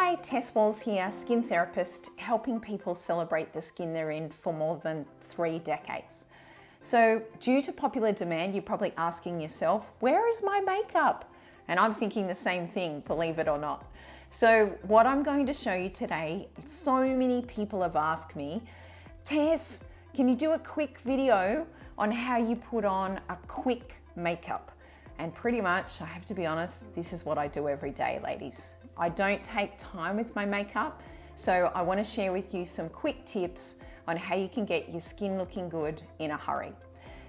Hi, Tess Walls here, skin therapist, helping people celebrate the skin they're in for more than 3 decades. So due to popular demand, you're probably asking yourself, where is my makeup? And I'm thinking the same thing, believe it or not. So what I'm going to show you today, so many people have asked me, Tess, can you do a quick video on how you put on a quick makeup? And pretty much, I have to be honest, this is what I do every day, ladies. I don't take time with my makeup, so I want to share with you some quick tips on how you can get your skin looking good in a hurry.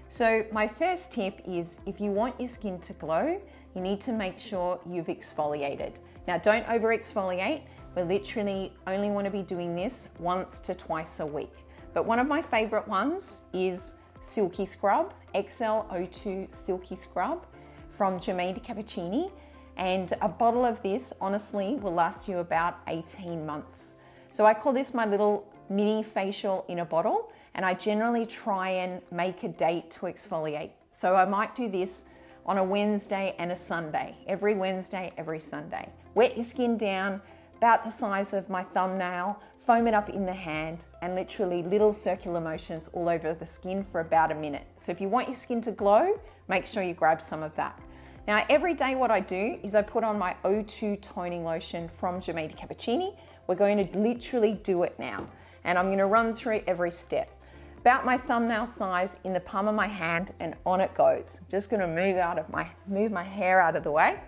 So my first tip is, if you want your skin to glow, you need to make sure you've exfoliated. Now, don't over exfoliate. We literally only want to be doing this once to twice a week. But one of my favorite ones is Silky Scrub, XL02 Silky Scrub from Germaine Cappuccini, and a bottle of this honestly will last you about 18 months. So I call this my little mini facial in a bottle, and I generally try and make a date to exfoliate. So I might do this on a Wednesday and a Sunday, every Wednesday, every Sunday. Wet your skin down about the size of my thumbnail, foam it up in the hand, and literally little circular motions all over the skin for about a minute. So if you want your skin to glow, make sure you grab some of that. Now, every day what I do is I put on my O2 toning lotion from Germaine Cappuccini. We're going to literally do it now. And I'm going to run through every step. About my thumbnail size in the palm of my hand, and on it goes. Just going to move my hair out of the way.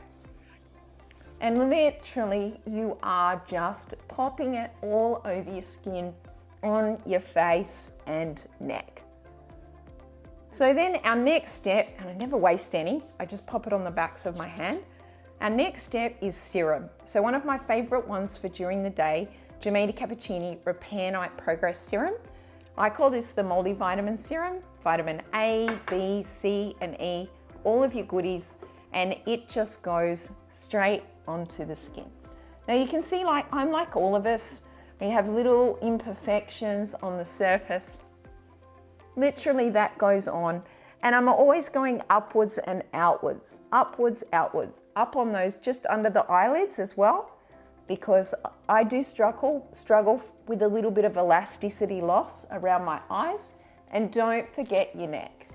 And literally you are just popping it all over your skin, on your face and neck. So then our next step, and I never waste any, I just pop it on the backs of my hand. Our next step is serum. So one of my favorite ones for during the day, Germaine Cappuccini Repair Night Progress Serum. I call this the multivitamin serum, vitamin A, B, C, and E, all of your goodies, and it just goes straight onto the skin. Now you can see, I'm like all of us, we have little imperfections on the surface. Literally that goes on, and I'm always going upwards and outwards, upwards, outwards, up on those just under the eyelids as well, because I do struggle with a little bit of elasticity loss around my eyes. And don't forget your neck.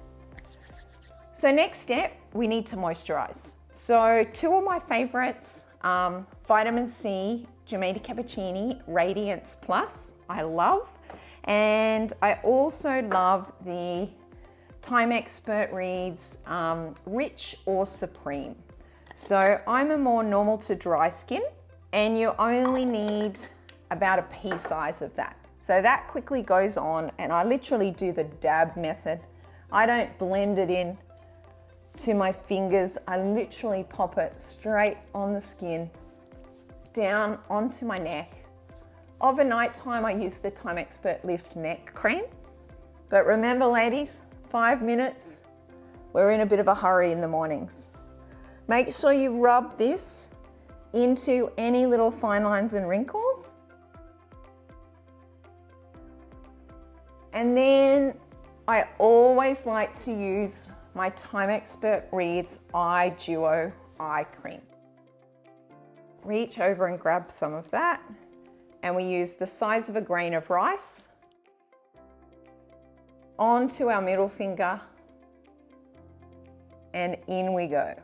So next step, we need to moisturize. So two of my favorites, vitamin C, Germaine Cappuccini Radiance Plus, I love. And I also love the Time Expert Reads Rich or Supreme. So I'm a more normal to dry skin, and you only need about a pea size of that. So that quickly goes on, and I literally do the dab method. I don't blend it in to my fingers. I literally pop it straight on the skin, down onto my neck. Overnight time, I use the Time Expert Lift Neck Cream. But remember, ladies, 5 minutes, we're in a bit of a hurry in the mornings. Make sure you rub this into any little fine lines and wrinkles. And then I always like to use my Time Expert Reads Eye Duo Eye Cream. Reach over and grab some of that. And we use the size of a grain of rice onto our middle finger, and in we go.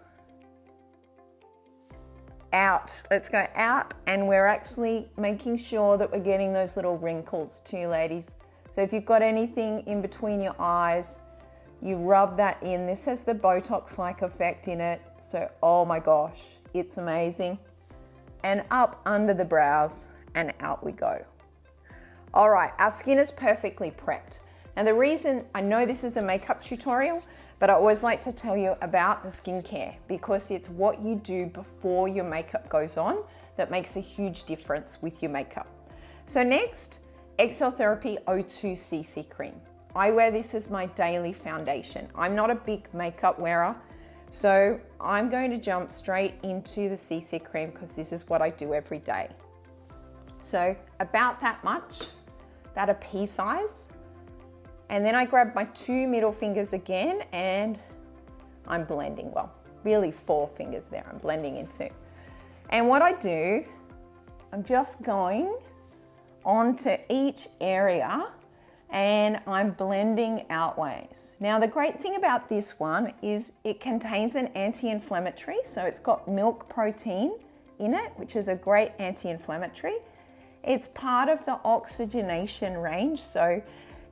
Out, let's go out, and we're actually making sure that we're getting those little wrinkles too, ladies. So if you've got anything in between your eyes, you rub that in. This has the Botox-like effect in it. So, oh my gosh, it's amazing. And up under the brows, and out we go. All right, our skin is perfectly prepped. Now the reason, I know this is a makeup tutorial, but I always like to tell you about the skincare, because it's what you do before your makeup goes on that makes a huge difference with your makeup. So next, XL Therapy O2 CC Cream. I wear this as my daily foundation. I'm not a big makeup wearer, so I'm going to jump straight into the CC cream because this is what I do every day. So about that much, about a pea size. And then I grab my 2 middle fingers again, and I'm blending, well, really 4 fingers there I'm blending into. And what I do I'm just going onto each area and I'm blending outways. Now the great thing about this one is it contains an anti-inflammatory, so it's got milk protein in it, which is a great anti-inflammatory. It's part of the oxygenation range, so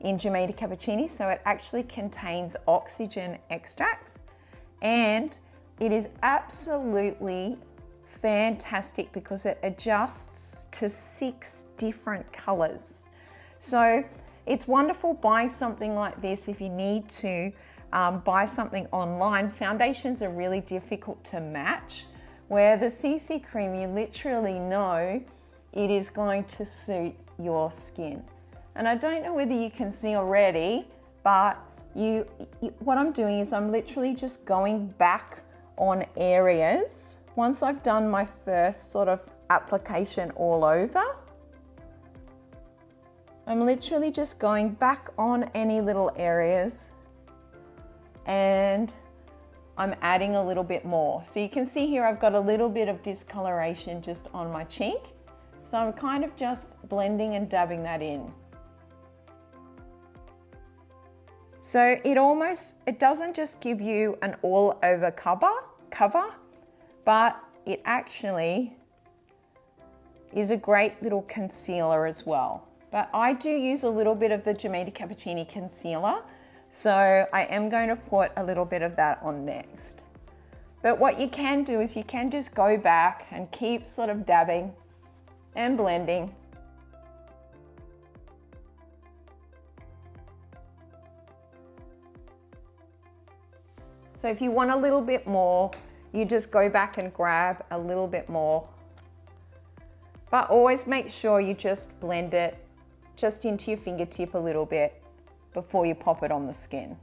in Jamaica Cappuccini, so it actually contains oxygen extracts, and it is absolutely fantastic because it adjusts to 6 different colors. So it's wonderful buying something like this if you need to buy something online. Foundations are really difficult to match, where the CC cream, you literally know it is going to suit your skin. And I don't know whether you can see already, but what I'm doing is I'm literally just going back on areas. Once I've done my first sort of application all over, I'm literally just going back on any little areas and I'm adding a little bit more. So you can see here I've got a little bit of discoloration just on my cheek. So I'm kind of just blending and dabbing that in. So it doesn't just give you an all over cover, but it actually is a great little concealer as well. But I do use a little bit of the Jamaica Cappuccini concealer, so I am going to put a little bit of that on next. But what you can do is you can just go back and keep sort of dabbing and blending. So if you want a little bit more, you just go back and grab a little bit more. But always make sure you just blend it just into your fingertip a little bit before you pop it on the skin.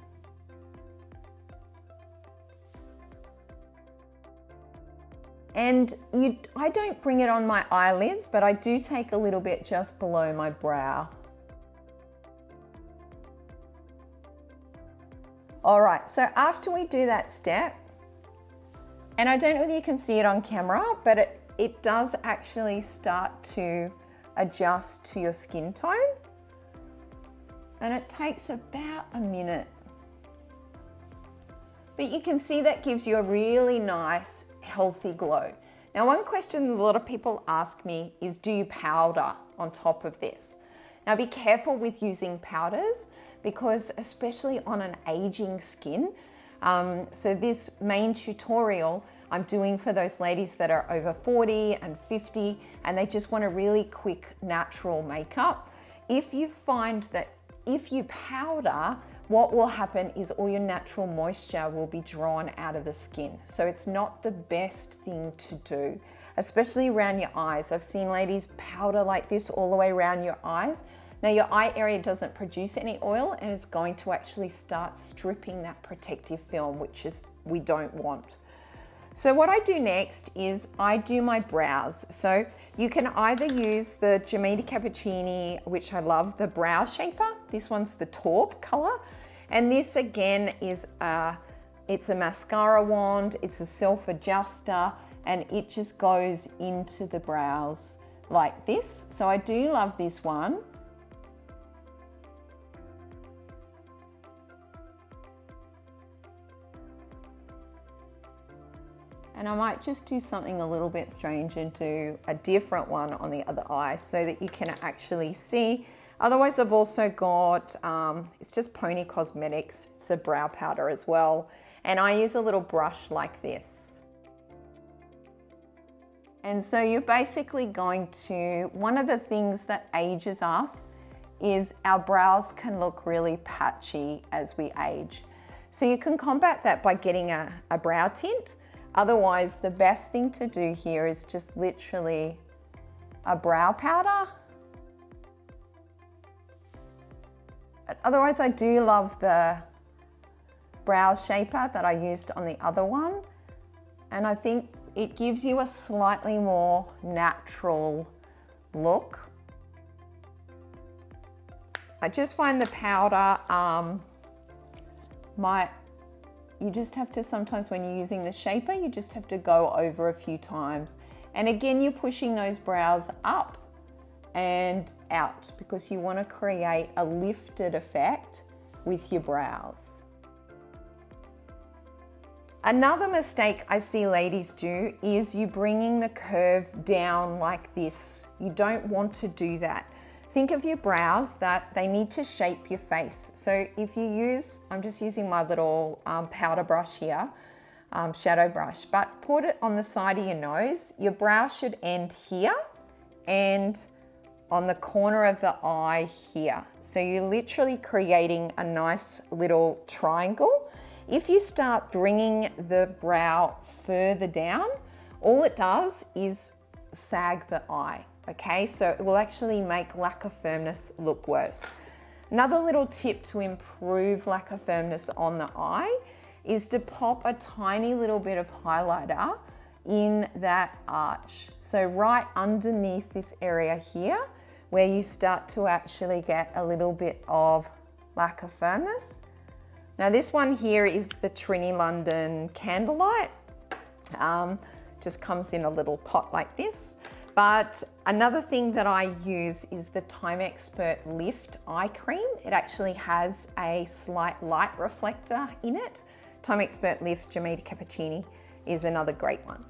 And I don't bring it on my eyelids, but I do take a little bit just below my brow. All right, so after we do that step, and I don't know whether you can see it on camera, but it does actually start to adjust to your skin tone. And it takes about a minute. But you can see that gives you a really nice, healthy glow. Now, one question a lot of people ask me is, do you powder on top of this? Now, be careful with using powders because especially on an aging skin, so this main tutorial I'm doing for those ladies that are over 40 and 50 and they just want a really quick natural makeup. If you find that if you powder, what will happen is all your natural moisture will be drawn out of the skin. So it's not the best thing to do, especially around your eyes. I've seen ladies powder like this all the way around your eyes. Now your eye area doesn't produce any oil and it's going to actually start stripping that protective film, which is we don't want. So what I do next is I do my brows. So you can either use the Jamaica Cappuccini, which I love, the brow shaper. This one's the taupe color. And this again is it's a mascara wand, it's a self-adjuster, and it just goes into the brows like this. So I do love this one. And I might just do something a little bit strange and do a different one on the other eye so that you can actually see. Otherwise, I've also got, it's just Pony Cosmetics. It's a brow powder as well. And I use a little brush like this. And so you're basically going to, one of the things that ages us is our brows can look really patchy as we age. So you can combat that by getting a brow tint. Otherwise, the best thing to do here is just literally a brow powder. Otherwise, I do love the brow shaper that I used on the other one. And I think it gives you a slightly more natural look. I just find the powder, you just have to sometimes when you're using the shaper, you just have to go over a few times And again, you're pushing those brows up and out because you want to create a lifted effect with your brows. Another mistake I see ladies do is you bringing the curve down like this. You don't want to do that. Think of your brows that they need to shape your face. So if you use, I'm just using my little powder brush here, shadow brush, but put it on the side of your nose. Your brow should end here and on the corner of the eye here. So you're literally creating a nice little triangle. If you start bringing the brow further down, all it does is sag the eye, okay? So it will actually make lack of firmness look worse. Another little tip to improve lack of firmness on the eye is to pop a tiny little bit of highlighter in that arch. So right underneath this area here, where you start to actually get a little bit of lack of firmness. Now this one here is the Trini London Candlelight. Just comes in a little pot like this. But another thing that I use is the Time Expert Lift Eye Cream. It actually has a slight light reflector in it. Time Expert Lift Jamaica Cappuccini is another great one.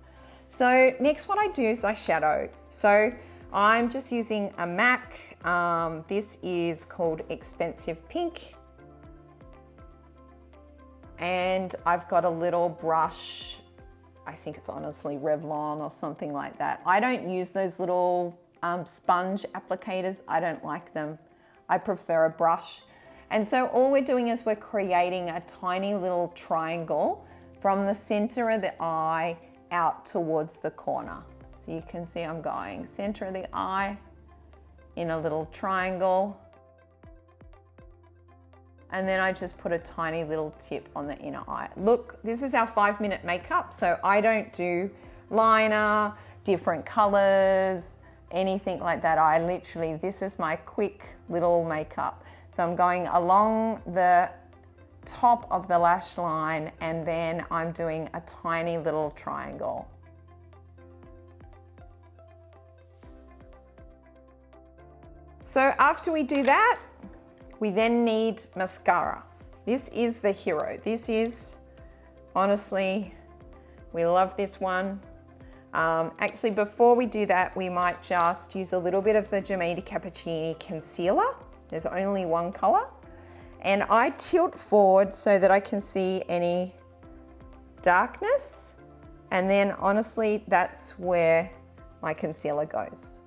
So next what I do is eyeshadow. So I'm just using a MAC. This is called Expensive Pink. And I've got a little brush, I think it's honestly Revlon or something like that. I don't use those little sponge applicators. I don't like them. I prefer a brush. And so all we're doing is we're creating a tiny little triangle from the center of the eye out towards the corner. So you can see I'm going center of the eye in a little triangle. And then I just put a tiny little tip on the inner eye. Look, this is our 5-minute makeup, so I don't do liner, different colors, anything like that. I literally, this is my quick little makeup. So I'm going along the top of the lash line and then I'm doing a tiny little triangle. So after we do that, we then need mascara. This is the hero. This is, honestly, we love this one. Actually, before we do that, we might just use a little bit of the Jamaica Cappuccini concealer. There's only one color. And I tilt forward so that I can see any darkness. And then honestly, that's where my concealer goes.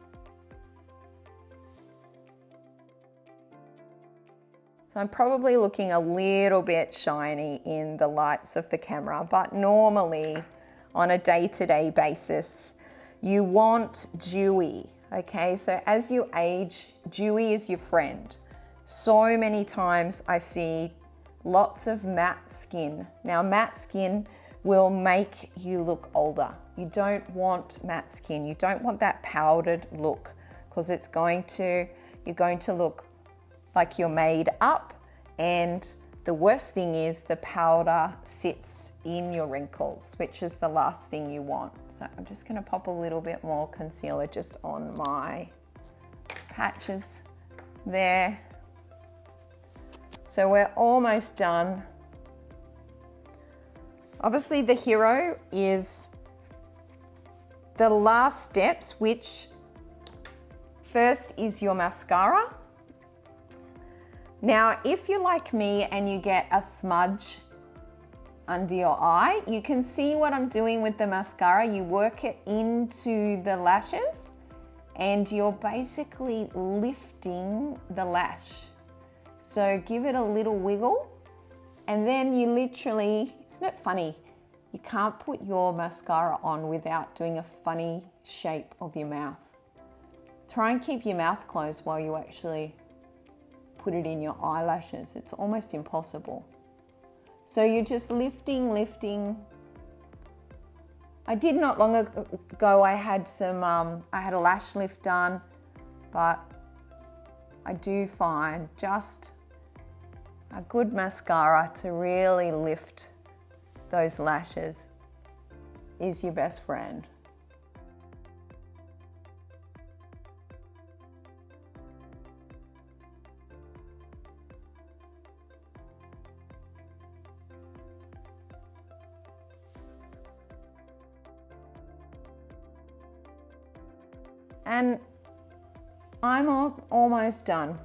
So I'm probably looking a little bit shiny in the lights of the camera, but normally on a day-to-day basis, you want dewy, okay? So as you age, dewy is your friend. So many times I see lots of matte skin. Now matte skin will make you look older. You don't want matte skin. You don't want that powdered look because you're going to look like you're made up, and the worst thing is the powder sits in your wrinkles, which is the last thing you want. So I'm just gonna pop a little bit more concealer just on my patches there. So we're almost done. Obviously the hero is the last steps, which first is your mascara. Now, if you're like me and you get a smudge under your eye, you can see what I'm doing with the mascara. You work it into the lashes and you're basically lifting the lash. So give it a little wiggle and then you literally, isn't it funny? You can't put your mascara on without doing a funny shape of your mouth. Try and keep your mouth closed while you actually put it in your eyelashes. It's almost impossible. So you're just lifting. I did not long ago, I had a lash lift done, but I do find just a good mascara to really lift those lashes is your best friend. And I'm almost done.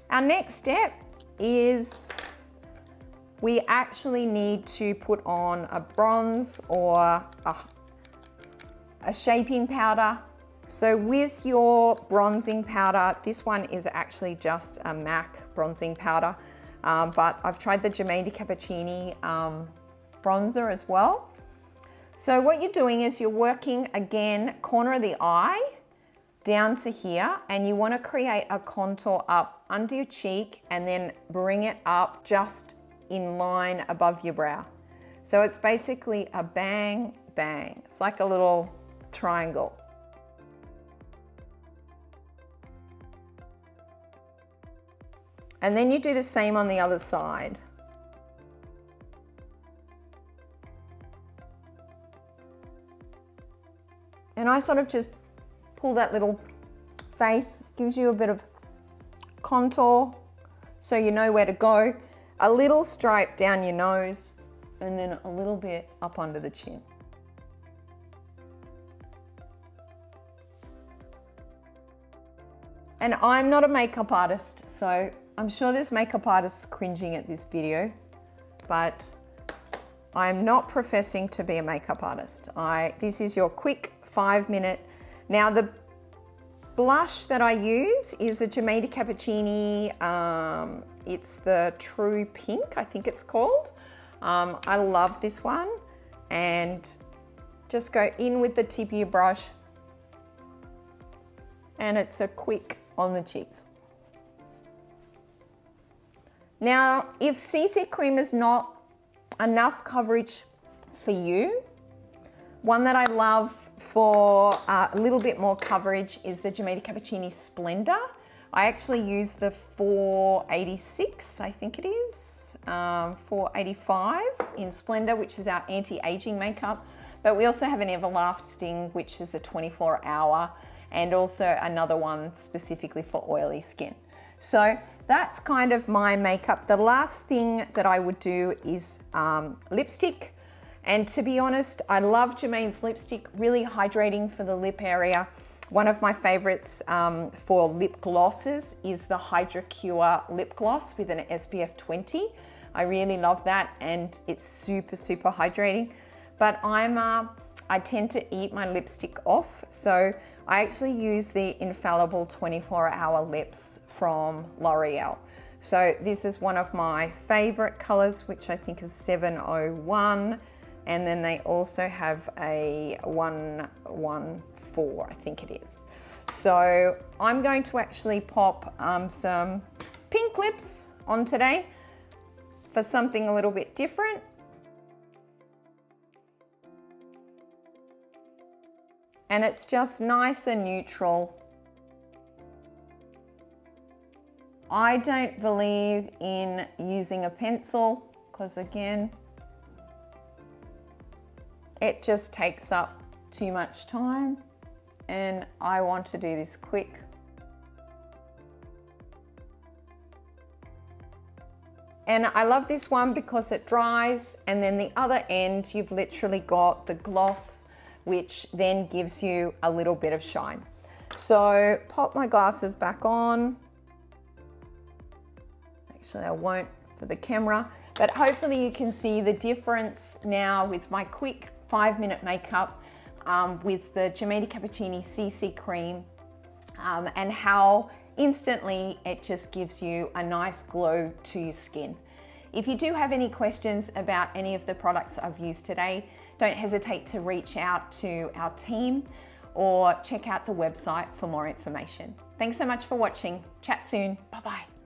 Our next step is we actually need to put on a bronze or a shaping powder. So with your bronzing powder, this one is actually just a MAC bronzing powder, but I've tried the Giamatti Cappuccini bronzer as well. So what you're doing is you're working again, corner of the eye down to here, and you want to create a contour up under your cheek and then bring it up just in line above your brow. So it's basically a bang, bang. It's like a little triangle. And then you do the same on the other side. And I sort of just pull that little face, gives you a bit of contour so you know where to go. A little stripe down your nose and then a little bit up under the chin. And I'm not a makeup artist, so I'm sure there's makeup artists cringing at this video, but I'm not professing to be a makeup artist. This is your quick 5-minute. Now the blush that I use is the Giamatti Cappuccini, it's the True Pink, I think it's called. I love this one, and just go in with the tip of your brush, and it's a quick on the cheeks. Now, if CC cream is not enough coverage for you, one that I love for a little bit more coverage is the Giamatti Cappuccini Splendor. I actually use the 486, I think it is, 485 in Splendor, which is our anti-aging makeup. But we also have an Everlasting, which is a 24-hour, and also another one specifically for oily skin. So that's kind of my makeup. The last thing that I would do is lipstick. And to be honest, I love Germaine's lipstick, really hydrating for the lip area. One of my favorites for lip glosses is the Hydra-Cure lip gloss with an SPF 20. I really love that, and it's super, super hydrating. But I tend to eat my lipstick off, so I actually use the Infallible 24-hour lips from L'Oreal. So this is one of my favorite colors, which I think is 701. And then they also have a 114, I think it is. So I'm going to actually pop some pink lips on today for something a little bit different. And it's just nice and neutral. I don't believe in using a pencil because, again, it just takes up too much time, and I want to do this quick. And I love this one because it dries, and then the other end, you've literally got the gloss, which then gives you a little bit of shine. So pop my glasses back on. Actually, I won't for the camera, but hopefully you can see the difference now with my quick 5-minute makeup with the Giamatti Cappuccini CC cream, and how instantly it just gives you a nice glow to your skin. If you do have any questions about any of the products I've used today, don't hesitate to reach out to our team or check out the website for more information. Thanks so much for watching. Chat soon. Bye-bye.